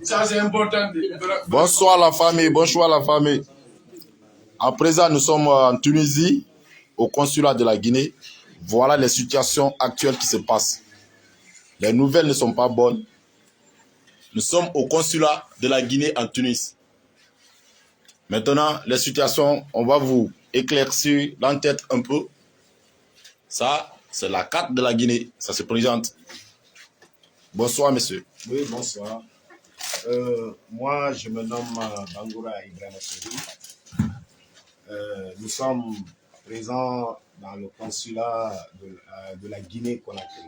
Ça, c'est important. Bonsoir la famille, bonsoir la famille. À présent, nous sommes en Tunisie, au consulat de la Guinée. Voilà les situations actuelles qui se passent. Les nouvelles ne sont pas bonnes. Nous sommes au consulat de la Guinée en Tunis. Maintenant, les situations, on va vous éclaircir l'entête un peu. Ça, c'est la carte de la Guinée. Ça se présente. Bonsoir, monsieur. Oui, bonsoir. Moi, je me nomme Bangoura Ibrahim Souri. Nous sommes présents dans le consulat de la Guinée-Conakry,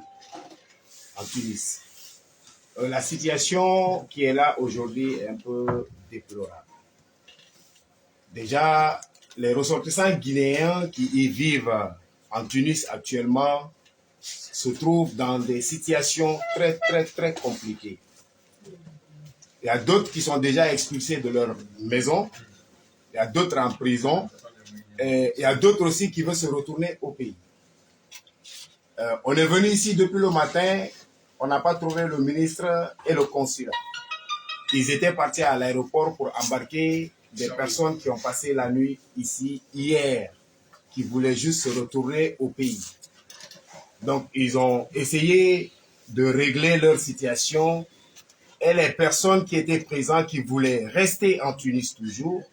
en Tunis. La situation qui est là aujourd'hui est un peu déplorable. Déjà, les ressortissants guinéens qui y vivent en Tunis actuellement se trouvent dans des situations très compliquées. Il y a d'autres qui sont déjà expulsés de leur maison, il y a d'autres en prison, et il y a d'autres aussi qui veulent se retourner au pays. On est venu ici depuis le matin, on n'a pas trouvé le ministre et le consulat. Ils étaient partis à l'aéroport pour embarquer des personnes qui ont passé la nuit ici hier, qui voulaient juste se retourner au pays. Donc, ils ont essayé de régler leur situation et les personnes qui étaient présentes, qui voulaient rester en Tunis toujours,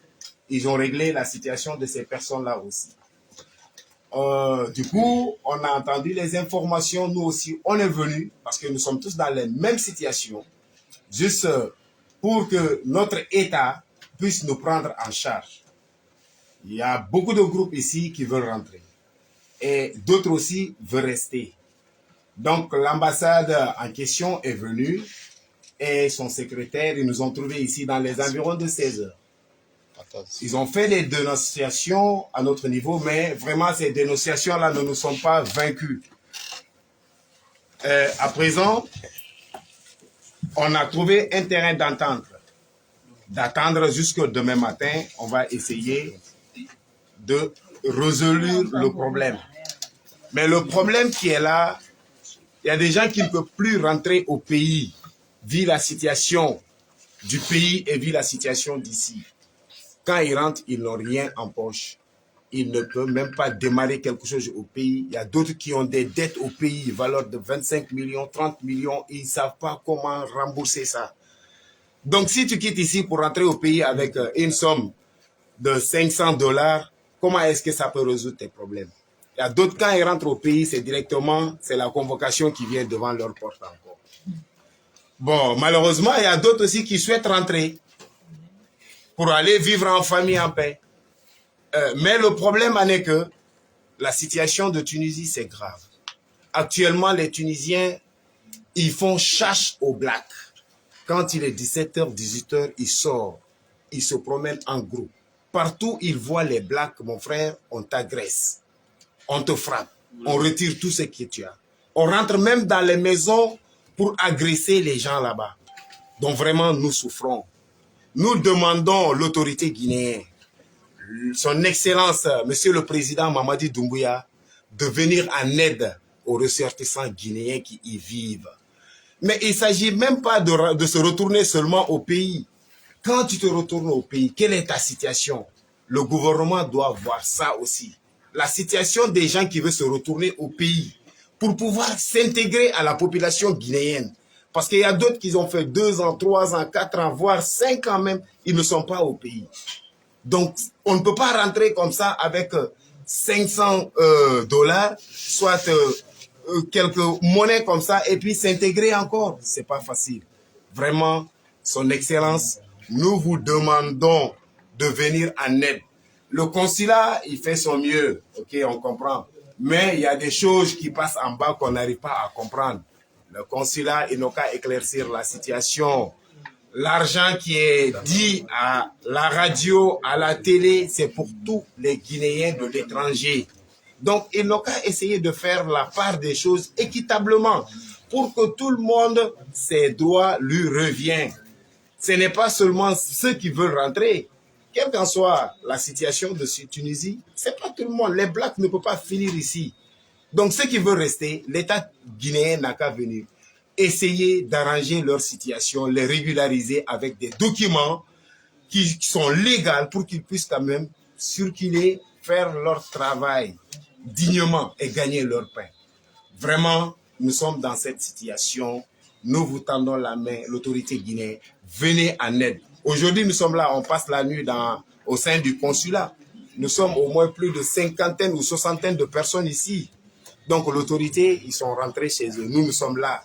ils ont réglé la situation de ces personnes-là aussi. Du coup, on a entendu les informations, nous aussi, on est venus, parce que nous sommes tous dans les mêmes situations, juste pour que notre État puisse nous prendre en charge. Il y a beaucoup de groupes ici qui veulent rentrer, et d'autres aussi veulent rester. Donc, l'ambassade en question est venue, et son secrétaire, ils nous ont trouvés ici dans les environs de 16 heures. Ils ont fait des dénonciations à notre niveau, mais vraiment ces dénonciations-là ne nous sont pas vaincues. À présent, on a trouvé un terrain d'entente. D'attendre jusqu'au demain matin, on va essayer de résoudre le problème. Mais le problème qui est là, il y a des gens qui ne peuvent plus rentrer au pays, vu la situation du pays et vu la situation d'ici. Quand ils rentrent, ils n'ont rien en poche. Ils ne peuvent même pas démarrer quelque chose au pays. Il y a d'autres qui ont des dettes au pays, valeur de 25 millions, 30 millions. Ils ne savent pas comment rembourser ça. Donc, si tu quittes ici pour rentrer au pays avec une somme de 500 $, comment est-ce que ça peut résoudre tes problèmes? Il y a d'autres, quand ils rentrent au pays, c'est directement, c'est la convocation qui vient devant leur porte encore. Bon, malheureusement, il y a d'autres aussi qui souhaitent rentrer pour aller vivre en famille en paix. Mais le problème en est que la situation de Tunisie, c'est grave. Actuellement, les Tunisiens, ils font chasse aux blacks. Quand il est 17h, 18h, ils sortent. Ils se promènent en groupe. Partout, ils voient les blacks, mon frère, on t'agresse. On te frappe. On retire tout ce que tu as. On rentre même dans les maisons pour agresser les gens là-bas. Donc vraiment, nous souffrons. Nous demandons l'autorité guinéenne, son Excellence, Monsieur le Président Mamadi Doumbouya, de venir en aide aux ressortissants guinéens qui y vivent. Mais il ne s'agit même pas de se retourner seulement au pays. Quand tu te retournes au pays, quelle est ta situation? Le gouvernement doit voir ça aussi. La situation des gens qui veulent se retourner au pays pour pouvoir s'intégrer à la population guinéenne. Parce qu'il y a d'autres qui ont fait 2 ans, 3 ans, 4 ans, voire 5 ans même, ils ne sont pas au pays. Donc, on ne peut pas rentrer comme ça avec 500 $, soit quelques monnaies comme ça, et puis s'intégrer encore. C'est pas facile. Vraiment, Son Excellence, nous vous demandons de venir en aide. Le consulat, il fait son mieux, ok, on comprend. Mais il y a des choses qui passent en bas qu'on n'arrive pas à comprendre. Le consulat, il n'a qu'à éclaircir la situation. L'argent qui est dit à la radio, à la télé, c'est pour tous les Guinéens de l'étranger. Donc, il n'a qu'à essayer de faire la part des choses équitablement pour que tout le monde, ses droits lui reviennent. Ce n'est pas seulement ceux qui veulent rentrer. Quelle qu'en soit la situation de Tunisie, ce n'est pas tout le monde. Les Blacks ne peuvent pas finir ici. Donc, ceux qui veulent rester, l'État guinéen n'a qu'à venir. essayer d'arranger leur situation, les régulariser avec des documents qui sont légaux pour qu'ils puissent quand même circuler, faire leur travail dignement et gagner leur pain. Vraiment, nous sommes dans cette situation. Nous vous tendons la main, l'autorité guinéenne. Venez en aide. Aujourd'hui, nous sommes là, on passe la nuit au sein du consulat. Nous sommes au moins plus de 50 ou 60 de personnes ici. Donc l'autorité, ils sont rentrés chez eux. Nous sommes là,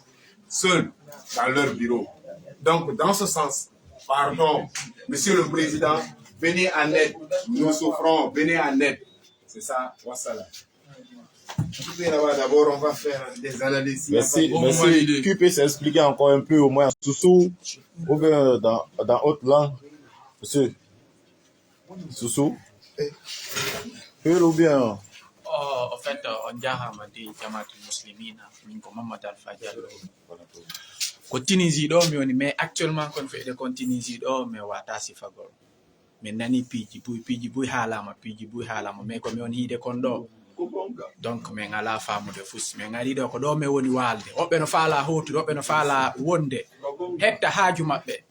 seuls, dans leur bureau. Donc dans ce sens, pardon, Monsieur le Président, venez en aide. Nous souffrons, venez en aide. C'est ça, wassalam. D'abord, on va faire des analyses. Merci. Qui peut s'expliquer encore un peu au moins Soussou ou bien dans autre langue? Monsieur Soussou ou bien en fait, on a dit Jamaat Muslimina, Mohamed Alpha Diallo. Continue d'homme, mais actuellement, quand on fait des continues d'homme, mais wata si fagor. Mais nani piji bui halama, mais comme on y de kondo. Donc, mais à la femme de fous, mais à l'idée que l'homme est au walde. Open fala hot, open fala wonde. Hecta haju mappe.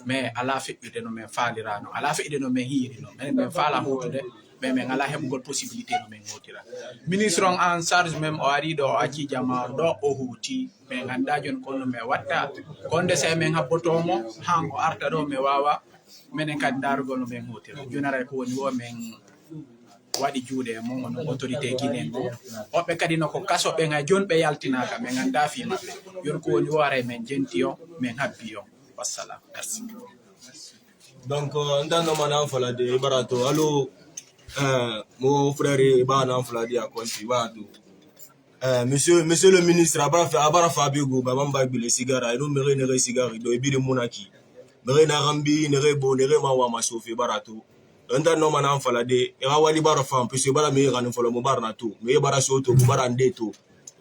Mais à la fin, de nos falirano, à la fin de nos hirino, mais fala hot de. Mais à la hem possibilité no men hotira. Ministre en charge même o ari do aci jama do o huti mais ganda jon kono me watta konde se men habbotomo hango arta do me wawa menen kad darugo no men hotira jonara ko woni wo men wadi juude mo on autorité guinéen go obbe kadi no ko kaso be nga jon be yaltinaka men ganda fi mabbe jon ko woni wore men gentio men habbiyo wassalam merci. Donc ndano mana fala de barato allo mon frère Bana Fladi a compris. Monsieur le ministre, Abara Fabigo, Babamba Bile Cigara, et nous méré cigare, do Ebi de Monaki. Méré Narambi, Nerebo, Nerema Masofi Barato. Un temps, non, Madame Falade, et Rawali Barafam, puisque Bara Meran for le Mobarnato, mais Barasoto, Barandeto,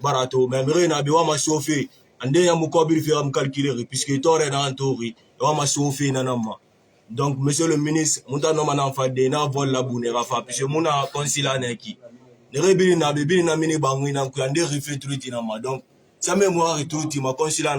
Barato, mais Méré Nabiwa Masofi, and they are Mukobi Fiam calculé, puisque Torre Nantori, Rama Sofi Nanama. Donc, monsieur le ministre, Moutano Manafade, na vol la boune, Rafa, puisque Mouna consulat neki. Ne rebili na bébé na mini bangui na kuyande refait truitinama. Donc, ça mémoire et truitima, consulat,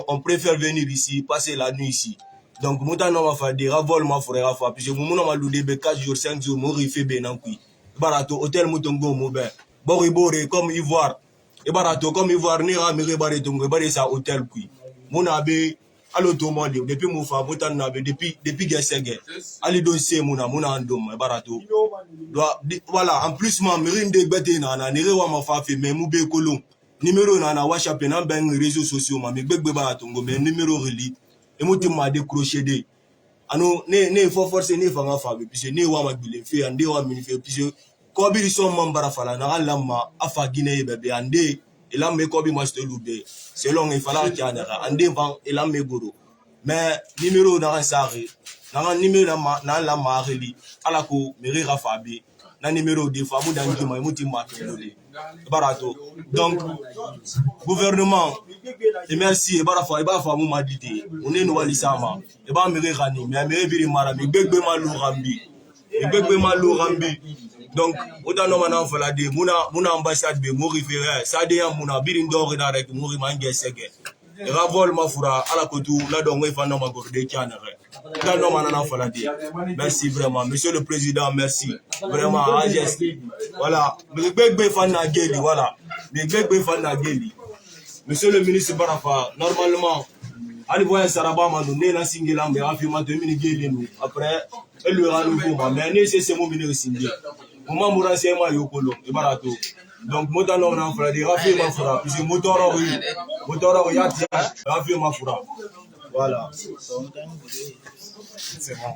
on préfère venir ici, passer la nuit ici. Donc, Moutano Manafade, Ravol ma frère Rafa, puisque Mouna Maloudé, 4 jours, 5 jours, mon refait benankui. Barato, hôtel Moutongo, Moubin. Boribore, comme Ivoire. Et Barato, comme Ivoire, Nira, Miribare, Tongo, Baré, sa hôtel, qui. Mounabe, allo tomandi depuis mon fa botan nabe depuis gesege ali dossier muna andom barato voilà en plus ma mérine de bete na nere wa ma fa fe mais mu be kolon numéro na WhatsApp na ben réseaux sociaux ma me gbegbe barato ngo mais numéro reli et mutim ma décrocher de ano ne faut forcer ne fa nga fa be puisque ne wa ma bile fe ande wa mi fe puisque ko bi so mambara fala na lamma afa Guinée bebe ande il a mis comme moi je te loubé selon il fallait qu'il y ait un devant il a mis goro mais numéro dans un saré dans numéro dans la mareli à la co mairie Rafabi na numéro de fois dans qui moi muti marqué barato donc gouvernement et merci et barafa mou madité on est nous alisama et ba mairie rani mais mairie biri marami begbe malou rambi. Donc, autant nous maintenant faire des mouna ambassade be mori faire ça des mouna birin d'or na rek mori mangé sege ravol ma fura ala kotu la donc il faut non ma gorde kianere là non maintenant faire des merci vraiment monsieur le président merci vraiment agesse voilà begbe fan na geli voilà begbe fan na geli monsieur le ministre Barafa normalement ali voya saraba ma donné la singela mais afirma de mini geli nous après elle lui a nouveau mais c'est mon ministre singé Comment mourir c'est moi yokolo et barato donc motano na fera de rafi ma fura puisque motoro yati rafi ma fura voilà c'est bon.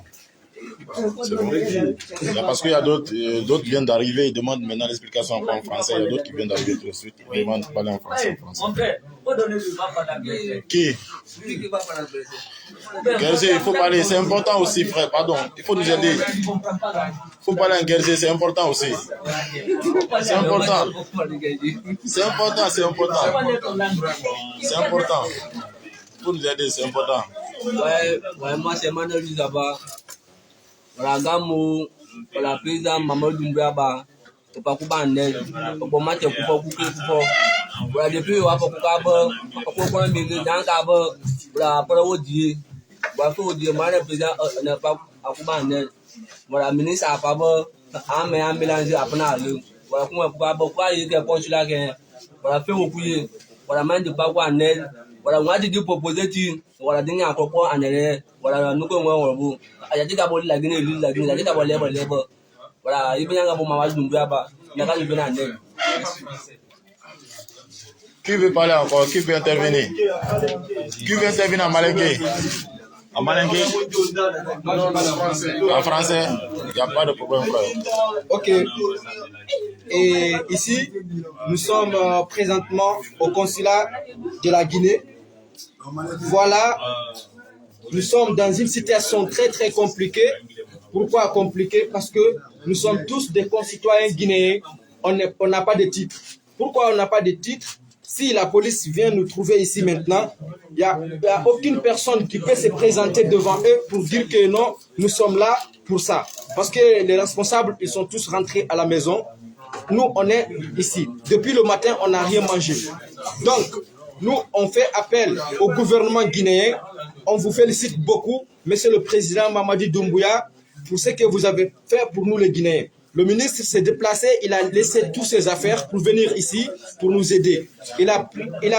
Parce qu'il y a d'autres viennent d'arriver, ils demandent maintenant l'explication en français. Il y a d'autres qui viennent d'arriver tout de suite, ils demandent de parler en français. Qui? Guerzier, il faut parler, c'est important aussi, frère, pardon, il faut nous aider. Il faut parler en Guerzier, c'est important aussi. C'est important. C'est important. C'est important. Il faut nous aider, c'est important. Ouais, moi c'est Manuel Zaba. Voilà, Gamo, voilà, président Mamadou Doumbouya, Opakuba Nel, Opomate, Kupo, voilà depuis wa ko ka ba ko mi dan ka ba voilà pour odi voilà faut dire moi le président n'a pas akuba ne voilà ministre a pas ba a mélanger apna le voilà kuma ba quoi il que consulat que voilà fait beaucoup voilà man de pas quoi ne voilà moi dit proposer tu voilà dinga akoko anere voilà nous ko ngwa bu aya tika boli la Guinée la tika boli voilà il bien nga bo mama Doumbouya ba na ka libena ne. Qui veut parler encore? Qui veut intervenir? Qui veut intervenir en malingué? En malingué? En français? Il n'y a pas de problème, frère. Ok. Et ici, nous sommes présentement au consulat de la Guinée. Voilà, nous sommes dans une situation très très compliquée. Pourquoi compliquée? Parce que nous sommes tous des concitoyens guinéens. On n'a pas de titre. Pourquoi on n'a pas de titre? Si la police vient nous trouver ici maintenant, il n'y a aucune personne qui peut se présenter devant eux pour dire que non, nous sommes là pour ça. Parce que les responsables, ils sont tous rentrés à la maison. Nous, on est ici. Depuis le matin, on n'a rien mangé. Donc, nous, on fait appel au gouvernement guinéen. On vous félicite beaucoup, Monsieur le Président Mamadi Doumbouya, pour ce que vous avez fait pour nous les Guinéens. Le ministre s'est déplacé, il a laissé toutes ses affaires pour venir ici, pour nous aider. Il a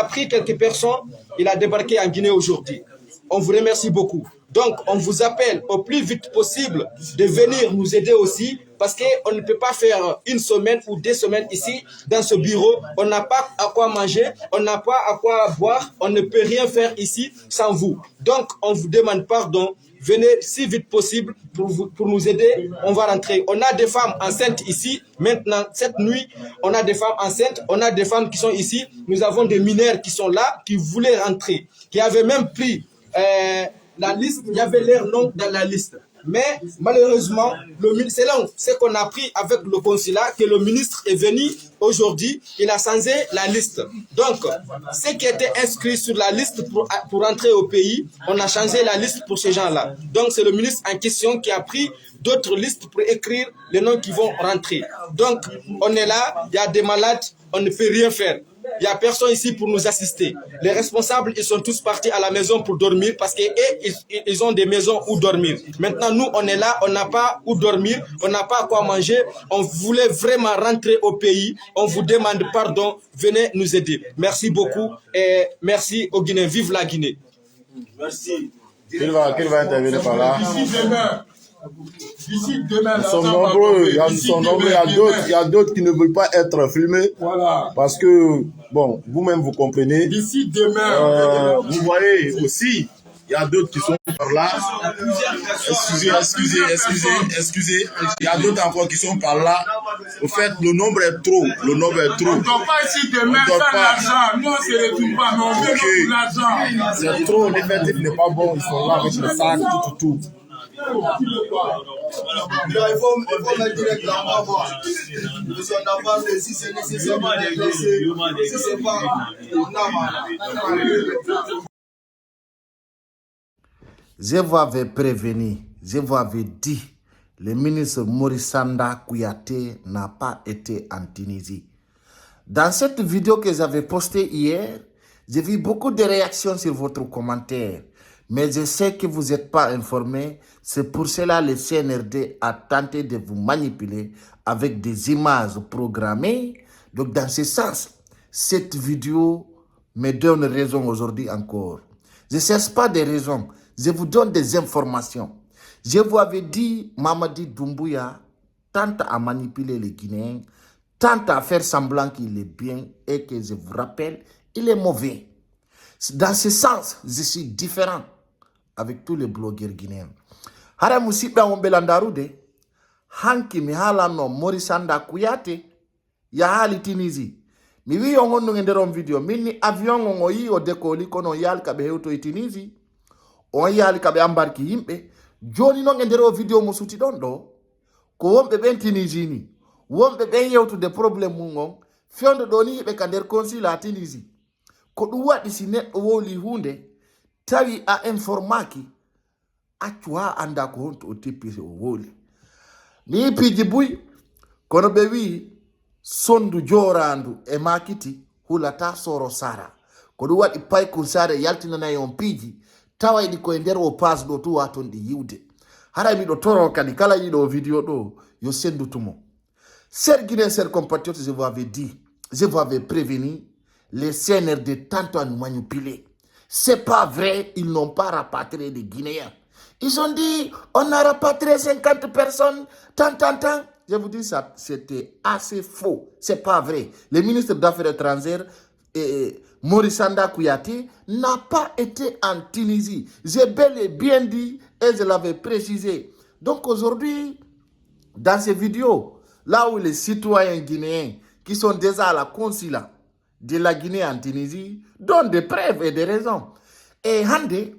pris quelques personnes, il a débarqué en Guinée aujourd'hui. On vous remercie beaucoup. Donc, on vous appelle au plus vite possible de venir nous aider aussi, parce qu'on ne peut pas faire une semaine ou 2 semaines ici, dans ce bureau. On n'a pas à quoi manger, on n'a pas à quoi boire, on ne peut rien faire ici sans vous. Donc, on vous demande pardon. Venez si vite possible pour nous aider. On va rentrer. On a des femmes enceintes ici. Maintenant, cette nuit, on a des femmes enceintes. On a des femmes qui sont ici. Nous avons des mineurs qui sont là, qui voulaient rentrer, qui avaient même pris la liste. Il y avait leur nom dans la liste. Mais malheureusement, c'est là ce qu'on a appris avec le consulat, que le ministre est venu aujourd'hui, il a changé la liste. Donc, ceux qui étaient inscrits sur la liste pour entrer au pays, on a changé la liste pour ces gens-là. Donc, c'est le ministre en question qui a pris d'autres listes pour écrire les noms qui vont rentrer. Donc, on est là, il y a des malades, on ne peut rien faire. Il n'y a personne ici pour nous assister. Les responsables, ils sont tous partis à la maison pour dormir parce qu'ils ont des maisons où dormir. Maintenant, nous, on est là, on n'a pas où dormir, on n'a pas quoi manger. On voulait vraiment rentrer au pays. On vous demande pardon. Venez nous aider. Merci beaucoup et merci aux Guinéens. Vive la Guinée. Merci. Qui va intervenir par là? D'ici demain, ils sont nombreux, il y a d'autres qui ne veulent pas être filmés. Voilà. Parce que, bon, vous-même vous comprenez. D'ici demain, vous voyez aussi, il y a d'autres qui sont par là. Excusez. Il y a d'autres encore qui sont par là. Au fait, le nombre est trop. On ne dort pas ici demain sans l'argent. Nous, on ne se retrouve pas, mais on veut l'argent. C'est trop, l'effectif n'est pas bon. Ils sont là avec le sac, tout. Il faut mettre directement voir. Si on n'a pas fait, si c'est nécessairement déplacer, si c'est pas, je vous avais prévenu, je vous avais dit, le ministre Maurice Sanda Kouyaté n'a pas été en Tunisie. Dans cette vidéo que j'avais postée hier, j'ai vu beaucoup de réactions sur votre commentaire. Mais je sais que vous n'êtes pas informés. C'est pour cela que le CNRD a tenté de vous manipuler avec des images programmées. Donc dans ce sens, cette vidéo me donne raison aujourd'hui encore. Je ne cherche pas des raisons. Je vous donne des informations. Je vous avais dit, Mamadi Doumbouya tente à manipuler les Guinéens, tente à faire semblant qu'il est bien et que je vous rappelle, il est mauvais. Dans ce sens, je suis différent avec tous les blogueurs guinéens. Hara musibda ombelandaru de hanki mi halano Maurice Sanda Kouyaté ya hali Tunisie. Mi wi yongo ndenderom video minni avion ngo yi o dekoli kono yal kabe hewto e Tunisie. On yal kabe ambarki yimbe joni no ndero video musuti don do ko wombe ben Tunisie ni wombe ben yewtu de problème mungon fiondo doni be kander consulat Tunisie. Ko du wadi si neddo woli hunde tawi a informaki acwa anda ko honto o teppise o woli ni piji buy kono be wi sondu jorandu e makiti hulata soro sara ko ɗum waɗi pay kursare yaltinanayi on piiji tawayɗi koye nder o passe ɗo tu waton ɗi yiwde hara miɗo toro kadi kala yiɗo vidéo ɗo yo sendutumo. Chers Guinéens, chers compatriotes, je vous avais dit, je vous avais prévenu, les CNRD tentent à nous manipuler. C'est pas vrai, ils n'ont pas rapatrié les Guinéens. Ils ont dit, on a rapatrié 50 personnes, tant. Je vous dis ça, c'était assez faux. C'est pas vrai. Le ministre d'Affaires étrangères, Maurice Sanda Kouyaté, n'a pas été en Tunisie. J'ai bel et bien dit, et je l'avais précisé. Donc aujourd'hui, dans ces vidéos, là où les citoyens guinéens qui sont déjà à la consulat de la Guinée en Tunisie donnent des preuves et des raisons. Et hande,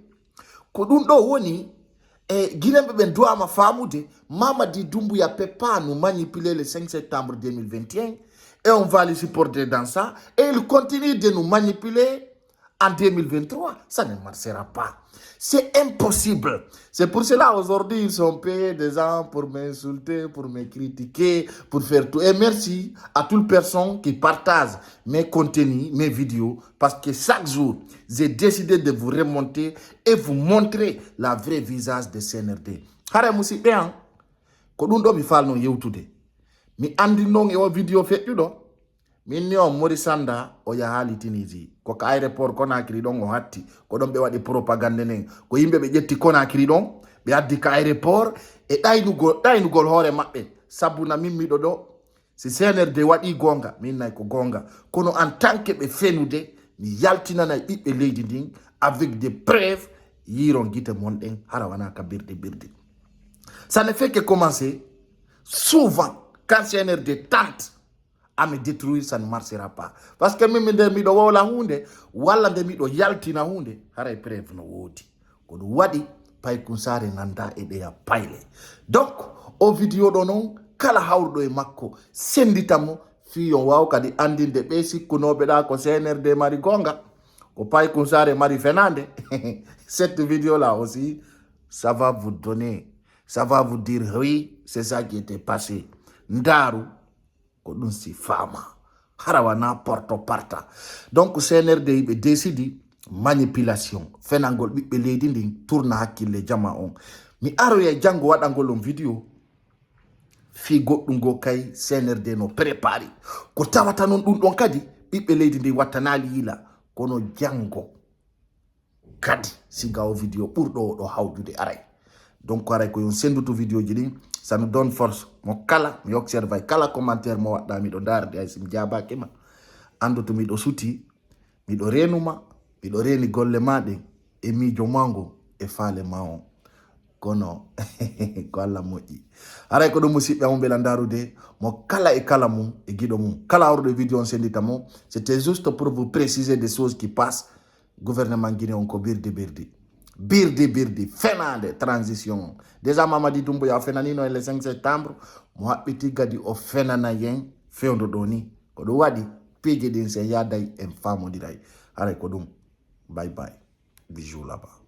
kodundo woni, Guinée ben doit ma famoude, Mamadi Doumbouya peut pas nous manipuler le 5 septembre 2021 et on va les supporter dans ça et ils continuent de nous manipuler en 2023. Ça ne marchera pas. C'est impossible. C'est pour cela aujourd'hui ils sont payés des gens pour m'insulter, pour me critiquer, pour faire tout. Et merci à toutes les personnes qui partagent mes contenus, mes vidéos, parce que chaque jour, j'ai décidé de vous remonter et vous montrer la vraie visage de CNRD. Hare musi bien, ko dun do mi falno yewtude. Mi andi non e o vidéo fettudo. Min ni on Maurice Sanda o yahali Tunisie ko ka aéroport Conakry don o hatti ko don be wadi propagande nen ko yimbe be jetti Conakry don be addi ka aéroport e daynugol hoore mabbe sabuna min mido do si CNRD wadi gonga min nay ko gonga kono en tant que be fenude mi yaltinana bibbe leydi din avec des preuves yiron gite mon den hara wana ka birde ça ne fait que commencer souvent quand CNRD tente à me détruire, ça ne marchera pas. Parce que même de mi do wala hunde, wala de mi do yaltina hunde, haray preuve no wodi. Ko do wadi pay kunsare nanda e de ya payle. Donc, o vidéo do non kala hawrdo e makko senditamo fi on waw kadi andinde be sikkunobe da ko CNRD mari gonga, ko pay kunsare mari fenande. Cette vidéo là aussi, ça va vous donner, ça va vous dire oui, c'est ça qui était passé. Ndaru kodun si fama harawana porto parta donc CNRD be décidi manipulation fenangol bibbe leydi ndin tourna hakkille jama on mi aroya jango wadangol on vidéo fi goddum go kay CNRD no prépari ko tawata non dum don kadi bibbe leydi ndin wattanali yila kono jango kadi siga o vidéo burdo do hawdude aray donc aray ko yon senduto vidéo jidin ça nous donne force. Mo kala mi observe kala commentaire mo wadda mi do darde ay sim jabake ma ando to mi do suti mi do renuma mi do reni golle made e mi jomango e fale maon kono ko alla moji ara ko do musibbe am bela darude mo kala e kala mum e gido mum kala ordo vidéo on sendita mo c'était juste pour vous préciser des choses qui passent gouvernement guinéen on ko birdi fenande transition déjà Mamadi Doumbouya fenanino le 5 septembre mo habbiti gadi o fenana yen fewndo do ni ko do wadi peje din se yaday en famodiray are ko dum bye bye bisous là-bas.